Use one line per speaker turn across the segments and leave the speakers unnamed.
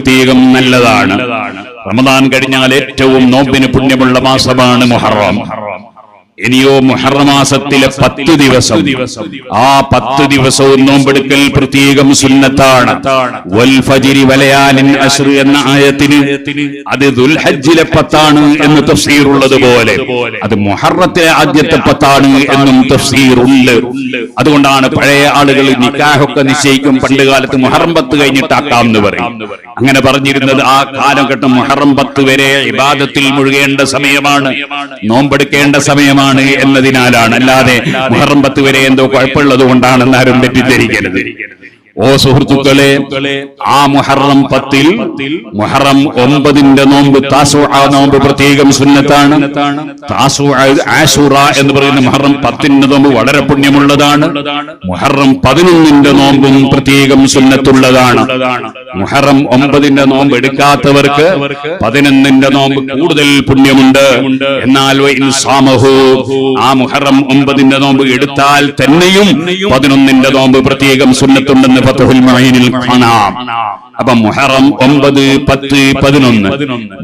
പ്രത്യേകം നല്ലതാണ്. റമദാൻ കഴിഞ്ഞാൽ ഏറ്റവും നോമ്പിന് പുണ്യമുള്ള മാസമാണ് മുഹറം. ഇനിയോ മുഹറം മാസത്തിലെ 10 ദിവസം, ആ 10 ദിവസവും നോമ്പെടുക്കൽ പ്രത്യേകം സുന്നത്താണ്. വൽ ഫജ്രി വലയാലിൻ അശ്ർ എന്ന ആയത്തിന് അത് ദുൽഹജ്ജിലെ 10 എന്ന് തഫ്സീർ ഉള്ളതുപോലെ അത് മുഹറത്തിലെ ആദ്യത്തെ 10 എന്നും തഫ്സീർ ഉണ്ട്. അതുകൊണ്ടാണ് പഴയ ആളുകൾ നിക്കാഹൊക്കെ നിശ്ചയിക്കും പണ്ട് കാലത്ത് മുഹറം 10 കഴിഞ്ഞിട്ടാക്കാം എന്ന് പറയും. അങ്ങനെ പറഞ്ഞിരുന്നത് ആ കാലഘട്ടം മുഹറം 10 വരെ ഇബാദത്തിൽ മുഴുകേണ്ട സമയമാണ്, നോമ്പെടുക്കേണ്ട സമയമാണ് എന്നതിനാലാണ്. അല്ലാതെ മുഹറം 10 വരെ എന്തോ കുഴപ്പമുള്ളത് കൊണ്ടാണെന്ന് ആരും തെറ്റിദ്ധരിക്കരുത്. ഓ സുഹൃത്തുക്കളെ, ആ മുഹറം 10 മുഹറം 9 നോമ്പ് താസുആ നോമ്പ് പ്രത്യേകം സുന്നത്താണ്. താസുആ ആശുറ എന്ന് പറയുന്ന മുഹറം 10 നോമ്പ് വളരെ പുണ്യമുള്ളതാണ്. മുഹറം 11 നോമ്പും പ്രത്യേകം സുന്നത്തുള്ളതാണ്. മുഹറം 9 നോമ്പ് എടുക്കാത്തവർക്ക് 11 നോമ്പ് കൂടുതൽ പുണ്യമുണ്ട്. എന്നാൽ ആ മുഹറം 9 നോമ്പ് എടുത്താൽ തന്നെയും 11 നോമ്പ് പ്രത്യേകം സുന്നത്തുണ്ടെന്ന് ഫത്ഹുൽ മുഈനിൽ കാണാം. അപ്പൊ മുഹറം 9, 10, 11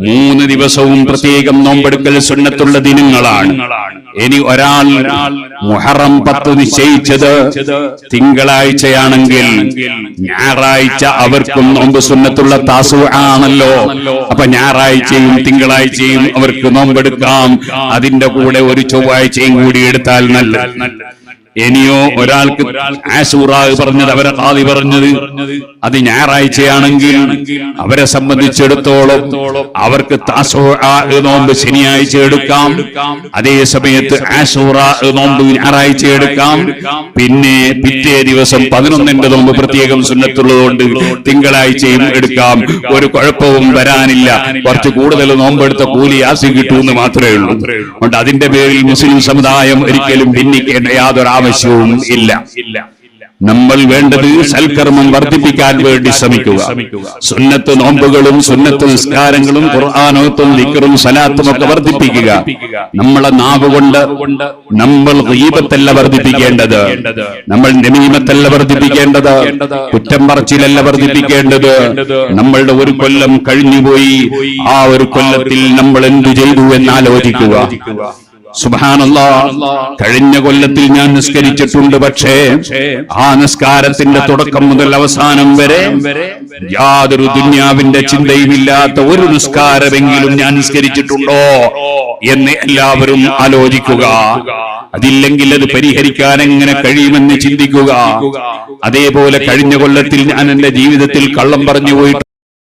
3 ദിവസവും പ്രത്യേകം നോമ്പെടുക്കൽ സുന്നത്തുള്ള ദിനങ്ങളാണ്. ഇനി ഒരാൾ മുഹറം 10 നിശ്ചയിച്ചത് തിങ്കളാഴ്ചയാണെങ്കിൽ ഞായറാഴ്ച അവർക്കും നോമ്പ് സുന്നത്തുള്ള താസുആ ആണല്ലോ. അപ്പൊ ഞായറാഴ്ചയും തിങ്കളാഴ്ചയും അവർക്ക് നോമ്പെടുക്കാം. അതിന്റെ കൂടെ ഒരു ചൊവ്വാഴ്ചയും കൂടി എടുത്താൽ നല്ലത്. ഇനിയോ ഒരാൾക്ക് ആശൂറ പറഞ്ഞത്, അവരെ ഖാദി പറഞ്ഞത് അത് ഞായറാഴ്ചയാണെങ്കിൽ അവരെ സംബന്ധിച്ചിടത്തോളം അവർക്ക് താസുആ നോമ്പ് ശനിയാഴ്ച എടുക്കാം. അതേ സമയത്ത് ആശൂറ നോമ്പ് ഞായറാഴ്ച എടുക്കാം. പിന്നെ പിറ്റേ ദിവസം 11 നോമ്പ് പ്രത്യേകം സുന്നത്തുള്ളതുകൊണ്ട് തിങ്കളാഴ്ചയും എടുക്കാം. ഒരു കുഴപ്പവും വരാനില്ല. കുറച്ച് കൂടുതൽ നോമ്പെടുത്ത കൂലി ആസി കിട്ടുമെന്ന് മാത്രമേ ഉള്ളൂ. അതുകൊണ്ട് അതിന്റെ പേരിൽ മുസ്ലിം സമുദായം ഒരിക്കലും ഭിന്നിക്കേണ്ട യാതൊരു ആവശ്യവും ഇല്ല. നമ്മൾ വേണ്ടത് സൽക്കർമ്മം വർദ്ധിപ്പിക്കാൻ വേണ്ടി ശ്രമിക്കുക. സുന്നത്ത് നോമ്പുകളും സുന്നത്ത് നിസ്കാരങ്ങളും ഖുർആനോത്തും ദിക്റും സലാത്തും ഒക്കെ വർദ്ധിപ്പിക്കുക. നമ്മളെ നാവ് കൊണ്ട് നമ്മൾ ഗീബത്തല്ല വർദ്ധിപ്പിക്കേണ്ടത്, നമ്മൾ നമീമത്തല്ല വർദ്ധിപ്പിക്കേണ്ടത്, കുറ്റം പറച്ചിലല്ല വർദ്ധിപ്പിക്കേണ്ടത്. നമ്മളുടെ ഒരു കൊല്ലം കഴിഞ്ഞുപോയി, ആ ഒരു കൊല്ലത്തിൽ നമ്മൾ എന്തു ചെയ്തു എന്നാലോചിക്കുക. സുബ്ഹാനല്ലാഹ്, കഴിഞ്ഞ കൊല്ലത്തിൽ ഞാൻ നിസ്കരിച്ചിട്ടുണ്ട്. പക്ഷേ ആ നിസ്കാരത്തിന്റെ തുടക്കം മുതൽ അവസാനം വരെ യാതൊരു ദുനിയാവിന്റെ ചിന്തയുമില്ലാത്ത ഒരു നിസ്കാരമെങ്കിലും ഞാൻ നിസ്കരിച്ചിട്ടുണ്ടോ എന്ന് എല്ലാവരും ആലോചിക്കുക. അതില്ലെങ്കിൽ അത് പരിഹരിക്കാൻ എങ്ങനെ കഴിയുമെന്ന് ചിന്തിക്കുക. അതേപോലെ കഴിഞ്ഞ കൊല്ലത്തിൽ ഞാൻ എന്റെ ജീവിതത്തിൽ കള്ളം പറഞ്ഞു പോയിട്ട്